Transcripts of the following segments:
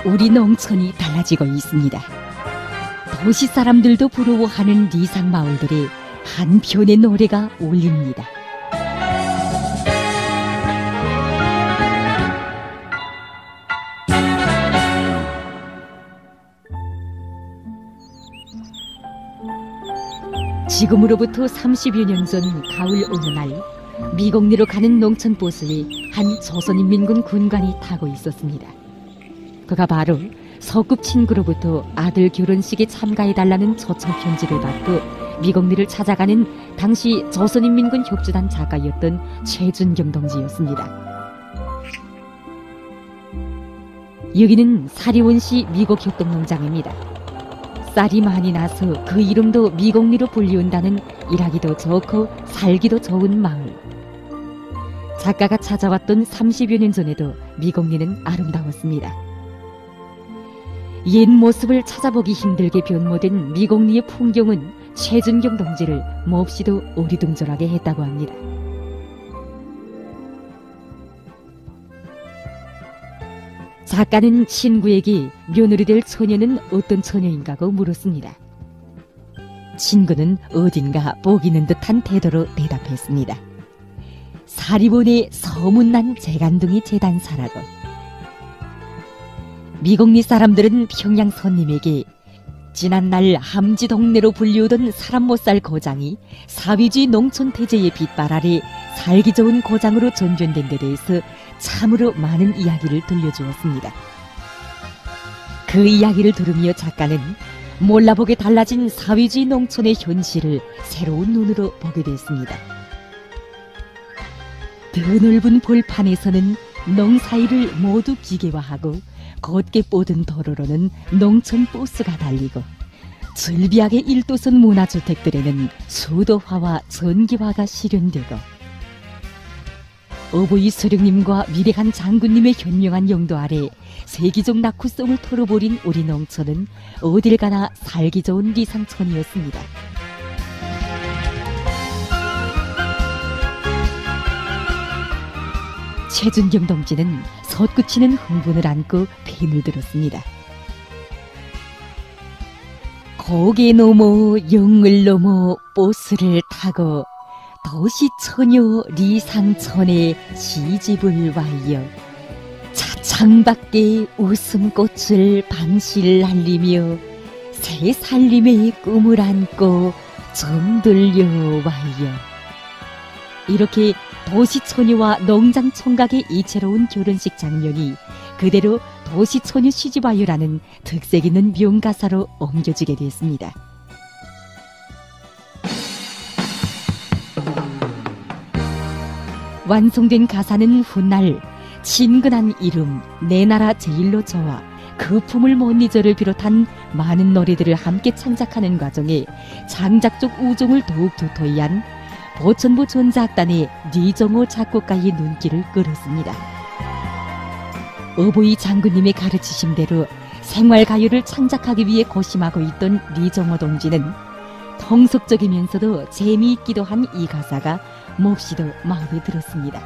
우리 농촌이 달라지고 있습니다. 도시 사람들도 부러워하는 리상 마을들이 한편의 노래가 울립니다. 지금으로부터 30여 년 전 가을 어느 날 미곡리로 가는 농촌 버스에 한 조선인민군 군관이 타고 있었습니다. 그가 바로 서급 친구로부터 아들 결혼식에 참가해달라는 초청 편지를 받고 미곡리를 찾아가는 당시 조선인민군 혁주단 작가였던 최준경 동지였습니다. 여기는 사리원시 미곡협동농장입니다. 쌀이 많이 나서 그 이름도 미곡리로 불리운다는 일하기도 좋고 살기도 좋은 마을. 작가가 찾아왔던 30여 년 전에도 미곡리는 아름다웠습니다. 옛 모습을 찾아보기 힘들게 변모된 미곡리의 풍경은 최준경 동지를 몹시도 어리둥절하게 했다고 합니다. 작가는 친구에게 며느리 될 처녀는 어떤 처녀인가고 물었습니다. 친구는 어딘가 보기는 듯한 태도로 대답했습니다. 사리본의 소문난 재간둥이 재단사라고. 미곡리 사람들은 평양 손님에게 지난날 함지 동네로 불리우던 사람 못 살 고장이 사위주의 농촌 태제의 빛발 아래 살기 좋은 고장으로 전전된 데 대해서 참으로 많은 이야기를 들려주었습니다. 그 이야기를 들으며 작가는 몰라보게 달라진 사위주의 농촌의 현실을 새로운 눈으로 보게 됐습니다. 더 넓은 벌판에서는 농사일을 모두 기계화하고 곧게 뻗은 도로로는 농촌 버스가 달리고 즐비하게 1도선 문화주택들에는 수도화와 전기화가 실현되고 어부이 서령님과 미래한 장군님의 현명한 영도 아래 세기적 낙후성을 털어버린 우리 농촌은 어딜 가나 살기 좋은 리상촌이었습니다. 최준경 동지는 솟구치는 흥분을 안고 펜을 들었습니다. 고개 넘어 영을 넘어 버스를 타고 도시처녀 리상촌에 시집을 와요. 차창밖에 웃음꽃을 방실 날리며 새 살림의 꿈을 안고 정들려 와요. 이렇게 도시처녀와 농장총각의 이채로운 결혼식 장면이 그대로 도시처녀 시집와요라는 특색 있는 명가사로 옮겨지게 됐습니다. 완성된 가사는 훗날 친근한 이름, 내 나라 제일로 좋아, 그 품을 못 잊어를 비롯한 많은 노래들을 함께 창작하는 과정에 장작적 우정을 더욱 도토히 한 보천부 전작단의 리정호 작곡가의 눈길을 끌었습니다. 어보이 장군님의 가르치심대로 생활가요를 창작하기 위해 고심하고 있던 리정호 동지는 통속적이면서도 재미있기도 한 이 가사가 몹시도 마음에 들었습니다.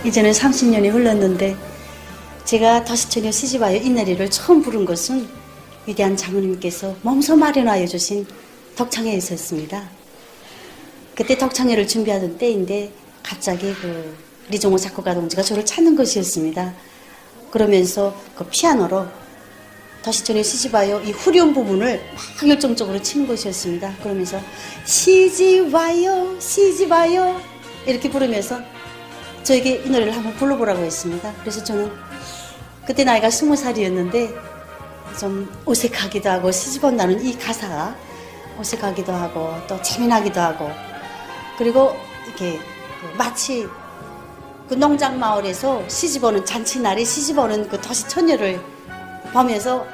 이제는 30년이 흘렀는데 제가 도시처녀 시집와요 이 노래를 처음 부른 것은 위대한 장모님께서 몸소 마련하여 주신 덕창회에 있었습니다. 그때 덕창회를 준비하던 때인데 갑자기 그 리정호 작곡가 동지가 저를 찾는 것이었습니다. 그러면서 그 피아노로 도시처녀 시집와요 이 후렴 부분을 막 열정적으로 치는 것이었습니다. 그러면서 시집와요 시집와요 이렇게 부르면서 저에게 이 노래를 한번 불러보라고 했습니다. 그래서 저는 그때 나이가 20살이었는데 좀 어색하기도 하고 시집 온다는 이 가사가 어색하기도 하고 또 재미나기도 하고 그리고 이렇게 마치 그 농장 마을에서 시집 오는 잔치날에 시집 오는 그 도시처녀를 보면서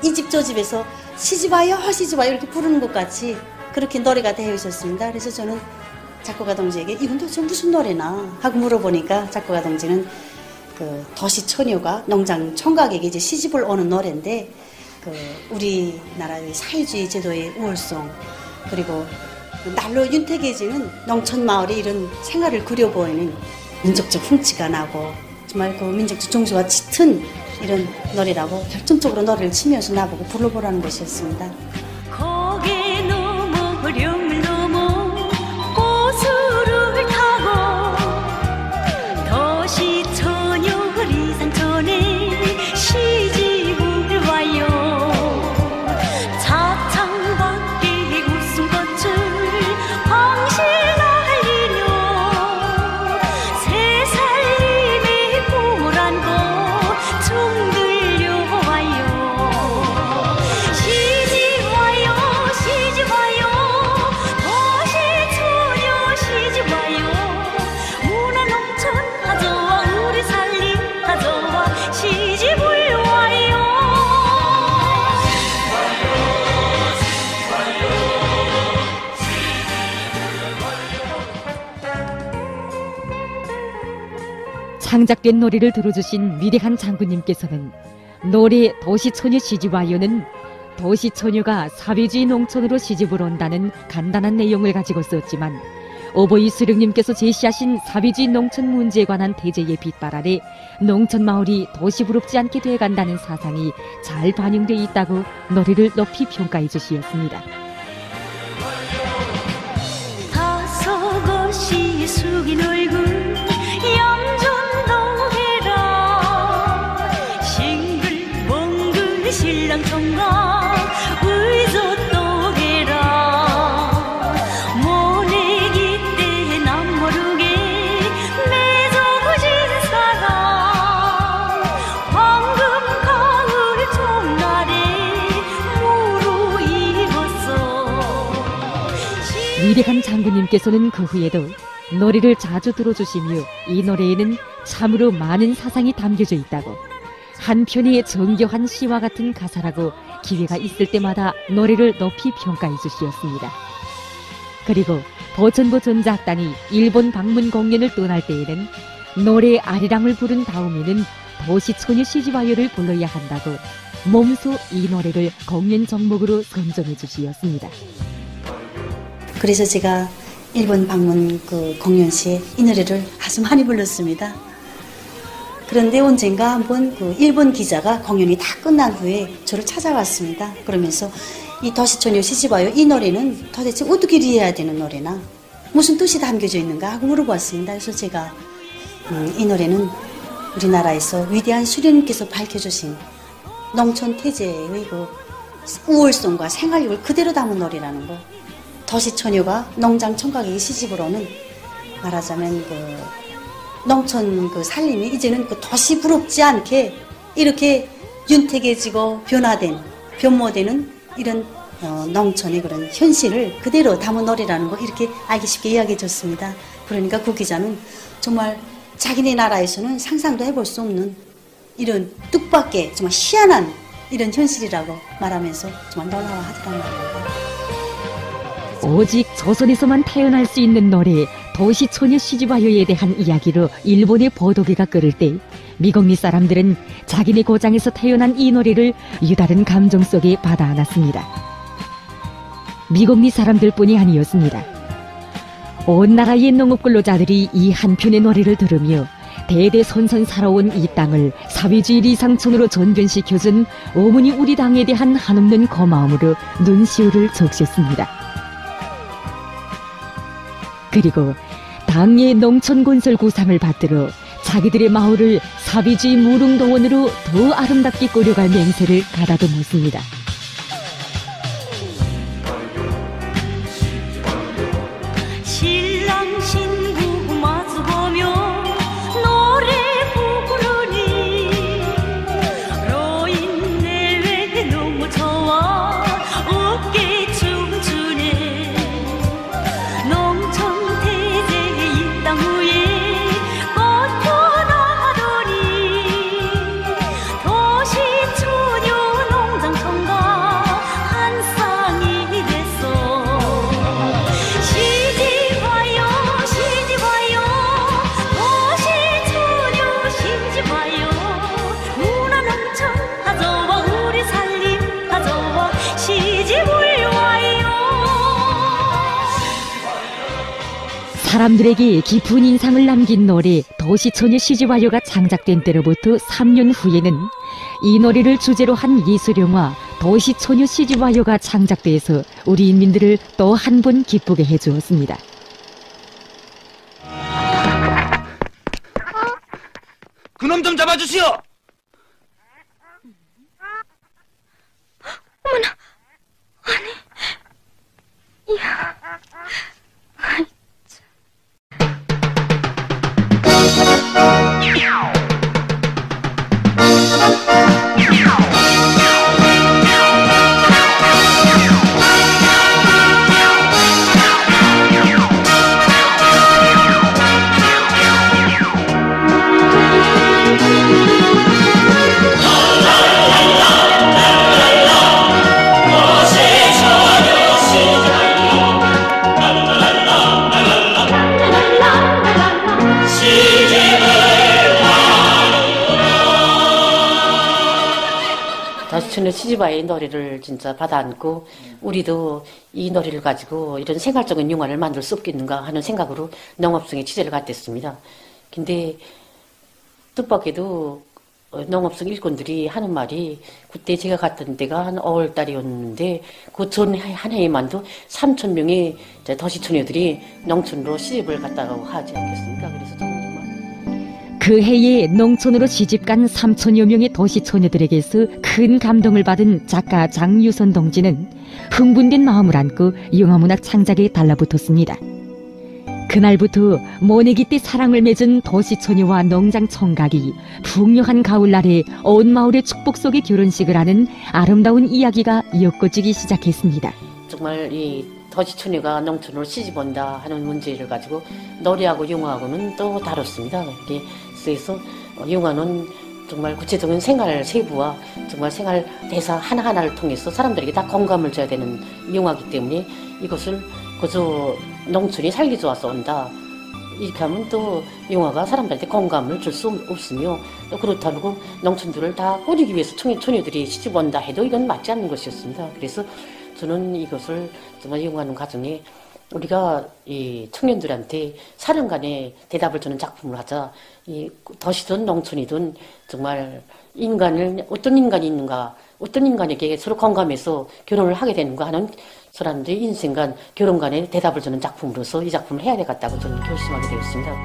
이 집 저 집에서 시집 와요 시집 와요 이렇게 부르는 것 같이 그렇게 노래가 되어 있었습니다. 그래서 저는 작곡가 동지에게 이건 도대체 무슨 노래나 하고 물어보니까 작곡가 동지는 그 도시처녀가 농장 총각에게 이제 시집을 오는 노래인데 그 우리나라의 사회주의 제도의 우월성 그리고 날로 윤택해지는 농촌 마을의 이런 생활을 그려보이는 민족적 풍치가 나고 정말 그 민족적 정서와 짙은 이런 노래라고 결정적으로 노래를 치면서 나보고 불러보라는 것이었습니다. 고개 넘어 령을 넘어 고수를 타고 도시처녀 리상천에 시집을 와요. 차창 밖에 웃음꽃을 황실 날리며 새 살림의 꿈을 안고 chung 들려와요. 시집 와요 시집 와요 도시처녀 시집 와요. 문화농촌 가져와 우리 살림 가져와 시집을 와요. 창작된 노래를 들어주신 위대한 장군님께서는 노래 도시처녀 시집와요는 도시처녀가 사회주의 농촌으로 시집을 온다는 간단한 내용을 가지고 썼지만 오보이 수령님께서 제시하신 사회주의 농촌 문제에 관한 대제의 빛발 아래 농촌 마을이 도시부럽지 않게 돼간다는 사상이 잘 반영되어 있다고 노래를 높이 평가해 주시었습니다. 다소곳이 숙인 얼굴 염전도 해라. 싱글벙글 신랑 총각 의젓도 해라. 모내기 때 남 모르게 맺어진 사랑 황금 가을 총날에 무르익었어. 위대한 장군님께서는 그 후에도 노래를 자주 들어주시며 이 노래에는 참으로 많은 사상이 담겨져 있다고, 한편의 정교한 시와 같은 가사라고 기회가 있을 때마다 노래를 높이 평가해 주시었습니다. 그리고 보천보 전자악단이 일본 방문 공연을 떠날 때에는 노래 아리랑을 부른 다음에는 도시처녀 시집와요를 불러야 한다고 몸소 이 노래를 공연 종목으로 선정해 주시었습니다. 그래서 제가 일본 방문 그 공연 시에 이 노래를 아주 많이 불렀습니다. 그런데 언젠가 한번 그 일본 기자가 공연이 다 끝난 후에 저를 찾아왔습니다. 그러면서 이 도시처녀 시집와요 이 노래는 도대체 어떻게 이해해야 되는 노래나 무슨 뜻이 담겨져 있는가 하고 물어보았습니다. 그래서 제가 이 노래는 우리나라에서 위대한 수령님께서 밝혀주신 농촌 태제의 그 우월성과 생활력을 그대로 담은 노래라는 거, 도시처녀가 농장 총각에게 시집을 오는, 말하자면 그 농촌 그 살림이 이제는 그 도시 부럽지 않게 이렇게 윤택해지고 변모되는 이런 농촌의 그런 현실을 그대로 담은 노래라는 거 이렇게 알기 쉽게 이야기해 줬습니다. 그러니까 그 기자는 정말 자기네 나라에서는 상상도 해볼 수 없는 이런 뜻밖의 정말 희한한 이런 현실이라고 말하면서 정말 놀라워하더란 말입니다. 오직 조선에서만 태어날 수 있는 노래 도시처녀 시집와요에 대한 이야기로 일본의 보도기가 끓을 때 미국리 사람들은 자기네 고장에서 태어난 이 노래를 유다른 감정 속에 받아 안았습니다. 미국리 사람들뿐이 아니었습니다. 온 나라의 농업근로자들이 이 한편의 노래를 들으며 대대손손 살아온 이 땅을 사회주의 리상촌으로 전변시켜준 어머니 우리 당에 대한 한없는 고마움으로 눈시울을 적셨습니다. 그리고 당의 농촌 건설 구상을 받들어 자기들의 마을을 사회주의 무릉도원으로 더 아름답게 꾸려갈 맹세를 가다듬었습니다. 신랑 신부 마주보며 노래 부르니 로인 내외 너무 좋아 어깨 춤추네. 농촌 태제 이 땅 위에 꽃 펴나더니 도시처녀 농장 총각 사람들에게 깊은 인상을 남긴 노래 도시소녀 시집와요가 창작된 때로부터 3년 후에는 이 노래를 주제로 한 예술영화 도시소녀 시집와요가 창작돼서 우리 인민들을 또 한 번 기쁘게 해주었습니다. 그놈 좀 잡아주시오. 어머나, 아니, 이야, 아이, 도시소녀 시집와요의 노래를 진짜 받아안고 우리도 이 노래를 가지고 이런 생활적인 영화를 만들 수 없겠는가 하는 생각으로 농업성에 취재를 갔댔습니다. 근데 뜻밖에도 농업성 일꾼들이 하는 말이 그때 제가 갔던 때가 한 5월달이었는데 그 전 한 해에만도 3,000명의 도시소녀들이 농촌으로 시집을 갔다고 하지 않겠습니까? 그래서 저는 정말 그 해에 농촌으로 시집간 3천여 명의 도시소녀들에게서 큰 감동을 받은 작가 장유선 동지는 흥분된 마음을 안고 영화문학 창작에 달라붙었습니다. 그날부터 모내기 때 사랑을 맺은 도시소녀와 농장 총각이 풍요한 가을날에 온 마을의 축복 속의 결혼식을 하는 아름다운 이야기가 엮어지기 시작했습니다. 정말 이 도시소녀가 농촌으로 시집온다 하는 문제를 가지고 노래하고 영화하고는 또 다릅니다. 그래서 영화는 정말 구체적인 생활 세부와 정말 생활 대사 하나하나를 통해서 사람들에게 다 공감을 줘야 되는 영화이기 때문에 이것을 그저 농촌이 살기 좋아서 온다 이렇게 하면 또 영화가 사람들한테 공감을 줄 수 없으며 또 그렇다고 농촌들을 다 꾸리기 위해서 소녀들이 시집 온다 해도 이건 맞지 않는 것이었습니다. 그래서 저는 이것을 정말 영화하는 과정에 우리가 이 청년들한테 사람 간에 대답을 주는 작품을 하자. 이 도시든 농촌이든 정말 인간을 어떤 인간이 있는가, 어떤 인간에게 서로 공감해서 결혼을 하게 되는가 하는 사람들의 인생 간 결혼 간에 대답을 주는 작품으로서 이 작품을 해야 되겠다고 저는 결심하게 되었습니다.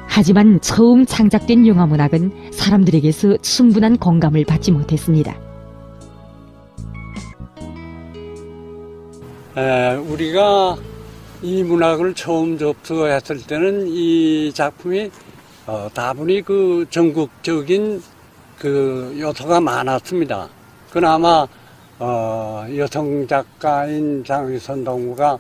하지만 처음 창작된 영화문학은 사람들에게서 충분한 공감을 받지 못했습니다. 우리가 이 문학을 처음 접수했을 때는 이 작품이 다분히 그 전국적인 그 요소가 많았습니다. 그나마 여성 작가인 장유선 동무가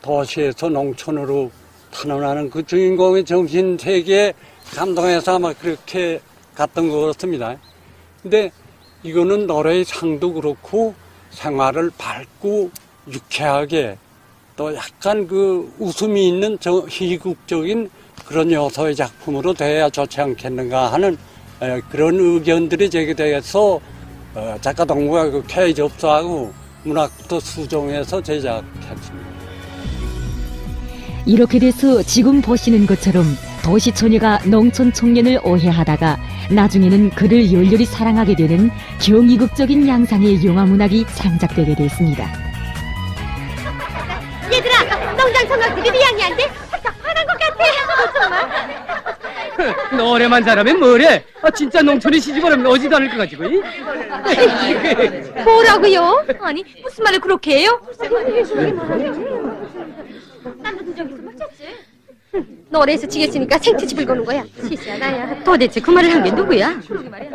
도시에서 농촌으로 탄원하는 그 주인공의 정신 세계에 감동해서 아마 그렇게 갔던 것 같습니다. 근데 이거는 노래의 상도 그렇고 생활을 밝고 유쾌하게 또 약간 그 웃음이 있는 희극적인 그런 요소의 작품으로 돼야 좋지 않겠는가 하는 그런 의견들이 제기돼서 작가 동무가 그 K 접수하고 문학부터 수정해서 제작했습니다. 이렇게 돼서 지금 보시는 것처럼 도시소녀가 농촌 청년을 오해하다가 나중에는 그를 열렬히 사랑하게 되는 경이극적인 양상의 영화문학이 창작되게 됐습니다. 얘들아, 농장 청각들이 미양이 안 돼? 살짝 화난 것 같아. 정말. 노래만 잘하면 뭐래? 진짜 농촌에 시집오려면 오지도 않을 것 가지고. 뭐라고요? 아니, 무슨 말을 그렇게 해요? 나도 저기서 맞췄지. 노래에서 지겠으니까 생트집을 거는 거야. 시시하다야. 도대체 그 말을 한 게 누구야? 그러게 말이야.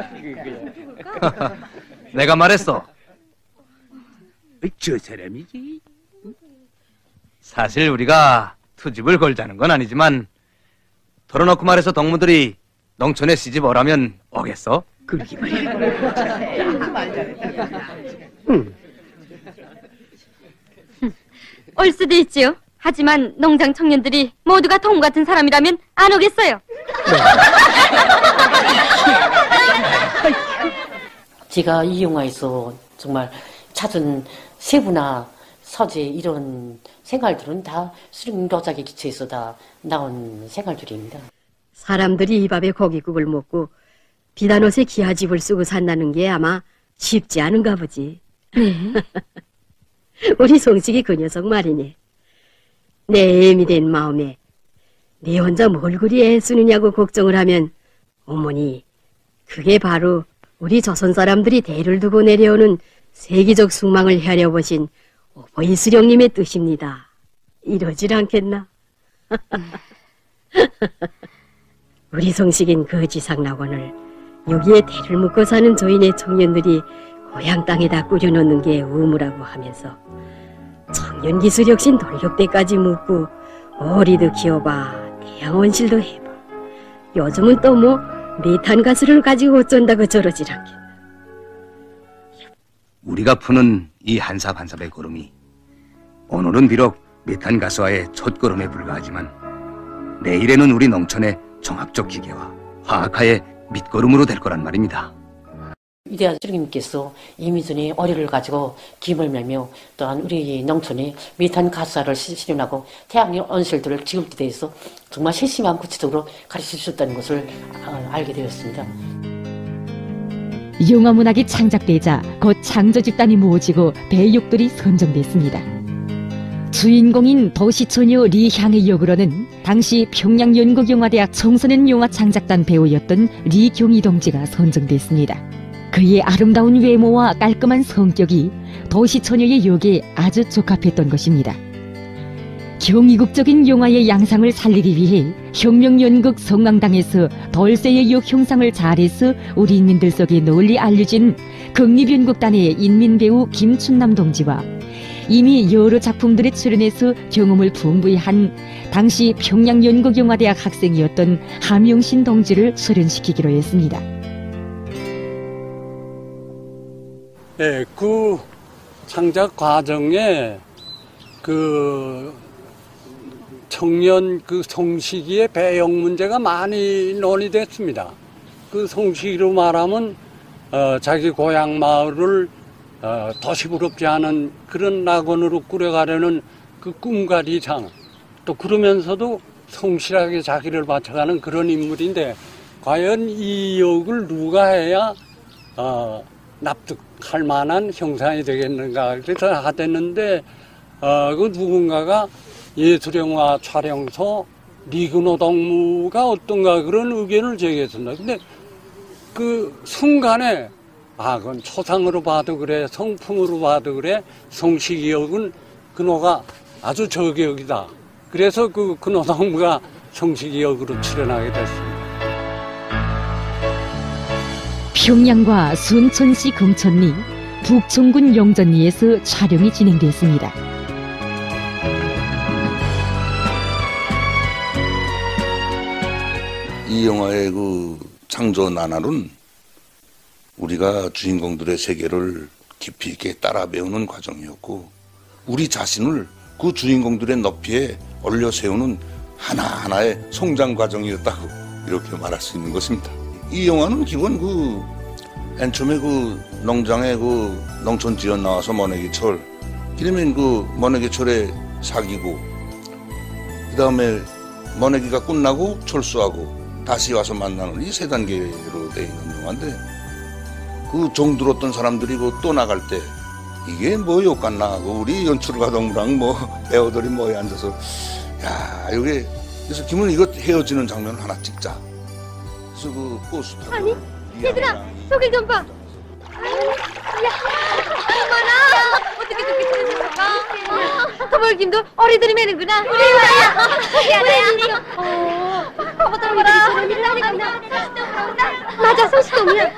내가 말했어. 저 사람이지. 사실 우리가 투집을 걸자는 건 아니지만 털어놓고 말해서 동무들이 농촌에 시집 오라면 오겠어? 그러게 말이야. 올 수도 있지요. 하지만 농장 청년들이 모두가 동무 같은 사람이라면 안 오겠어요. 제가 이 영화에서 정말 찾은 세부나 서재 이런 생활들은 다 수령 도자기 기초에서 다 나온 생활들입니다. 사람들이 이 밥에 고깃국을 먹고 비단 옷에 기아집을 쓰고 산다는 게 아마 쉽지 않은가 보지. 네. 우리 송식이 그 녀석 말이네. 내 애미 된 마음에 네 혼자 뭘 그리 애쓰느냐고 걱정을 하면 어머니 그게 바로 우리 조선 사람들이 대를 두고 내려오는 세계적 숙망을 헤아려보신 오보이 수령님의 뜻입니다. 이러질 않겠나? 우리 송식인 그 지상낙원을 여기에 대를 묶고 사는 조인의 청년들이 고향 땅에다 꾸려놓는 게 의무라고 하면서 청년기술 혁신 돌격대까지 묻고 오리도 키워봐 태양원실도 해봐 요즘은 또 뭐 메탄가스를 가지고 어쩐다고 저러질 않겠나. 우리가 푸는 이 한삽 한삽의 걸음이 오늘은 비록 메탄가스와의 첫걸음에 불과하지만 내일에는 우리 농촌의 종합적 기계와 화학화의 밑거름으로 될 거란 말입니다. 위대한 수령님께서 이미 전에 어뢰를 가지고 김을 매며 또한 우리 농촌에 메탄가스화를 실현하고 태양열 온실들을 지을 때 대해서 정말 세심한 구체적으로 가르쳐 주셨다는 것을 알게 되었습니다. 용화문학이 창작되자 곧 창조 집단이 모아지고 배역들이 선정됐습니다. 주인공인 도시처녀 리향의 역으로는 당시 평양연극영화대학 청소년 영화 창작단 배우였던 리경희 동지가 선정됐습니다. 그의 아름다운 외모와 깔끔한 성격이 도시처녀의 역에 아주 적합했던 것입니다. 경이국적인 영화의 양상을 살리기 위해 혁명연극 성황당에서 덜세의 역 형상을 잘해서 우리 인민들 속에 널리 알려진 국립연극단의 인민배우 김춘남 동지와 이미 여러 작품들에 출연해서 경험을 풍부히 한 당시 평양연극영화대학 학생이었던 함영신 동지를 출연시키기로 했습니다. 네, 그 창작 과정에 그 청년 그 송식이의 배역 문제가 많이 논의됐습니다. 그 송식이로 말하면 자기 고향 마을을 도시부럽지 않은 그런 낙원으로 꾸려가려는 그 꿈과 이상, 또 그러면서도 성실하게 자기를 바쳐가는 그런 인물인데 과연 이 역을 누가 해야 납득할 만한 형상이 되겠는가. 그래서 하됐는데 그 누군가가 예술영화 촬영소 리그노 동무가 어떤가 그런 의견을 제기했습니다. 근데 그 순간에 그건 초상으로 봐도 그래, 성품으로 봐도 그래, 송식이 역은 그노가 아주 저격이다. 그래서 그노 동무가 송식이 역으로 출연하게 됐습니다. 평양과 순천시 금천리, 북촌군 영전리에서 촬영이 진행됐습니다. 이 영화의 그 창조 나날은 우리가 주인공들의 세계를 깊이 있게 따라 배우는 과정이었고 우리 자신을 그 주인공들의 높이에 올려 세우는 하나하나의 성장 과정이었다고 이렇게 말할 수 있는 것입니다. 이 영화는 기본 맨 처음에 농장에 농촌 지원 나와서 머내기철, 그러면 머내기철에 사귀고, 그 다음에 머내기가 끝나고 철수하고, 다시 와서 만나는 이 세 단계로 되어 있는 영화인데, 정들었던 사람들이 또 나갈 때, 이게 뭐 욕 같나 하고, 우리 연출가 동무랑 배우들이 앉아서, 야, 이게, 그래서 김은 이거 헤어지는 장면을 하나 찍자. 그래서 버스 타고. 아니, 얘들아, 저길 좀 봐. 어머나, 어떻게 저렇게 친해졌을까? 토벌김도 어리들이 매는구나. 미안해. 어떤 거라? 맞아, 소시동이야.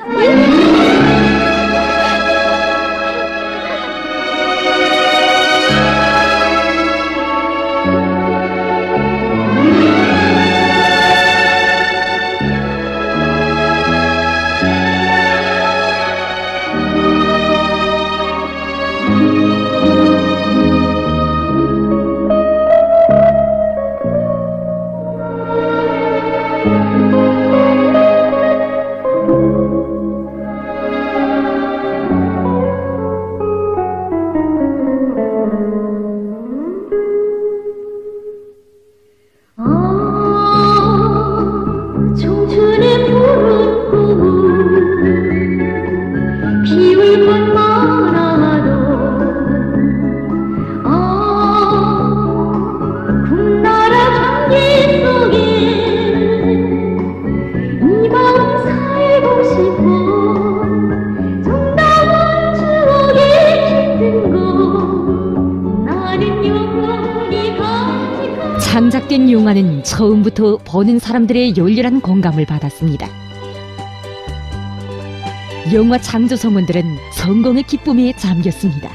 창작된 용화는 처음부터 보는 사람들의 열렬한 공감을 받았습니다. 영화 창조 성원들은 성공의 기쁨에 잠겼습니다.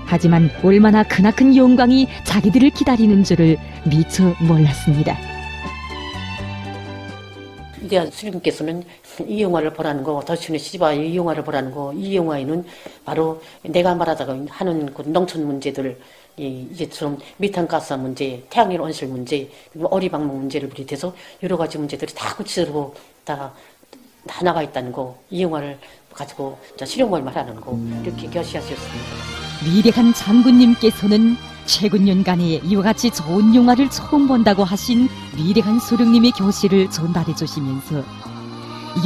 하지만 얼마나 크나큰 영광이 자기들을 기다리는 줄을 미처 몰랐습니다. 위대한 수령께서는 이 영화를 보라는 거, 더시춘의 시집와요 이 영화를 보라는 거, 이 영화에는 바로 내가 말하다가 하는 그 농촌 문제들, 이제처럼 메탄가스 문제, 태양열 온실 문제, 어리방목 문제를 비롯해서 여러 가지 문제들이 다 구체적으로 다 나가 있다는 거, 이 영화를 가지고 실용을 말하는 거, 이렇게 결시하셨습니다. 위대한 장군님께서는 최근 년간에 이와 같이 좋은 영화를 처음 본다고 하신 위대한 소령님의 교시를 전달해 주시면서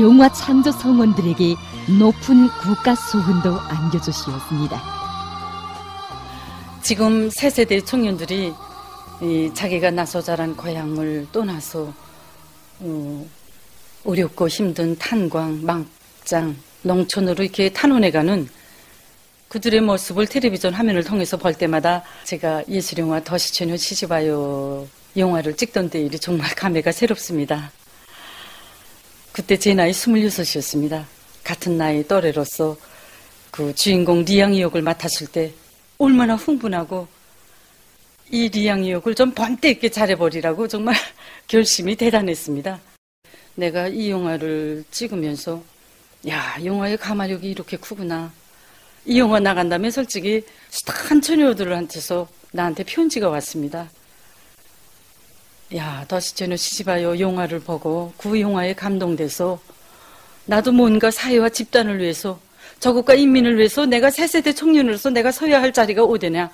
영화 창조 성원들에게 높은 국가 소훈도 안겨주시었습니다. 지금 새 세대 청년들이 자기가 나서 자란 고향을 떠나서 어렵고 힘든 탄광, 막장, 농촌으로 이렇게 탄원해가는 그들의 모습을 텔레비전 화면을 통해서 볼 때마다 제가 예술영화 더시처녀 시집와요 영화를 찍던 때 일이 정말 감회가 새롭습니다. 그때 제 나이 26이었습니다. 같은 나이 또래로서 그 주인공 리양이 역을 맡았을 때 얼마나 흥분하고 이 리양이 역을 좀 번때 있게 잘해버리라고 정말 결심이 대단했습니다. 내가 이 영화를 찍으면서 야, 영화의 가마력이 이렇게 크구나. 이 영화 나간 다음에 솔직히 숱한 처녀들한테서 나한테 편지가 왔습니다. 야, 더시처녀 시집와요 영화를 보고 그 영화에 감동돼서 나도 뭔가 사회와 집단을 위해서 저국가 인민을 위해서 내가 새 세대 청년으로서 내가 서야 할 자리가 어디냐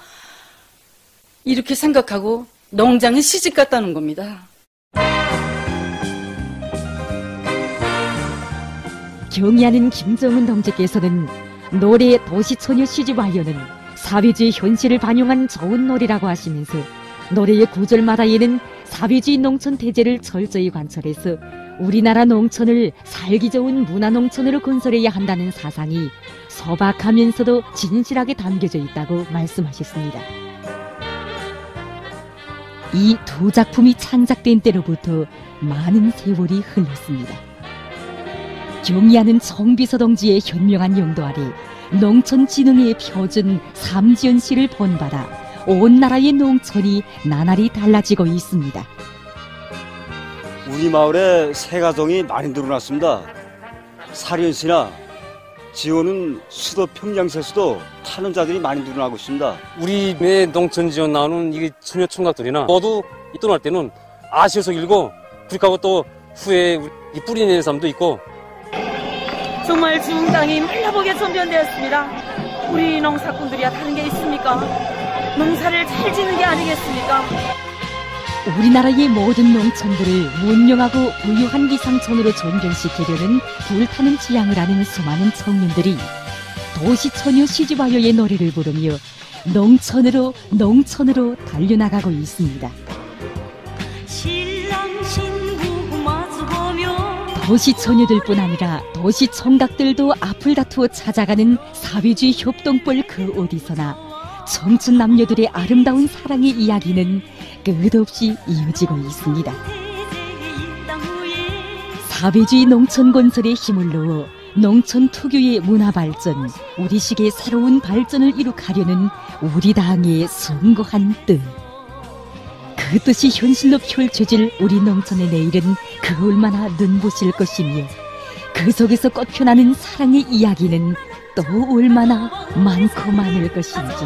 이렇게 생각하고 농장에 시집 갔다는 겁니다. 경의하는 김정은 동지께서는 노래 도시처녀 시집와요는 사회주의 현실을 반영한 좋은 노래라고 하시면서 노래의 구절마다에는 사회주의 농촌 대제를 철저히 관철해서 우리나라 농촌을 살기 좋은 문화농촌으로 건설해야 한다는 사상이 소박하면서도 진실하게 담겨져 있다고 말씀하셨습니다. 이 두 작품이 창작된 때로부터 많은 세월이 흘렀습니다. 경의하는 정비서 동지의 현명한 용도 아래 농촌진흥의 표준 삼지연시를 본받아 온 나라의 농촌이 나날이 달라지고 있습니다. 우리 마을에 새 가정이 많이 늘어났습니다. 사련시나 지원은 수도 평양세수도 타는 자들이 많이 늘어나고 있습니다. 우리 내 농촌 지원 나오는 이 처녀 총각들이나 모두 떠날 때는 아쉬워서 일고 그렇게 또 후에 뿌리 내는 사람도 있고 정말 지금 땅이 말라보게 전변되었습니다. 우리 농사꾼들이야 다른 게 있습니까? 농사를 잘 짓는 게 아니겠습니까? 우리나라의 모든 농촌들을 문명하고 부유한 기상촌으로 전변시키려는 불타는 지향을 하는 수많은 청년들이 도시처녀 시집와요의 노래를 부르며 농촌으로 달려나가고 있습니다. 도시처녀들뿐 아니라 도시총각들도 앞을 다투어 찾아가는 사회주의 협동벌 그 어디서나 청춘 남녀들의 아름다운 사랑의 이야기는 끝없이 이어지고 있습니다. 사회주의 농촌 건설에 힘을 넣어 농촌 특유의 문화 발전, 우리식의 새로운 발전을 이룩하려는 우리 당의 숭고한 뜻. 그 뜻이 현실로 펼쳐질 우리 농촌의 내일은 그 얼마나 눈부실 것이며 그 속에서 꽃펴나는 사랑의 이야기는 또 얼마나 많고 많을 것인지.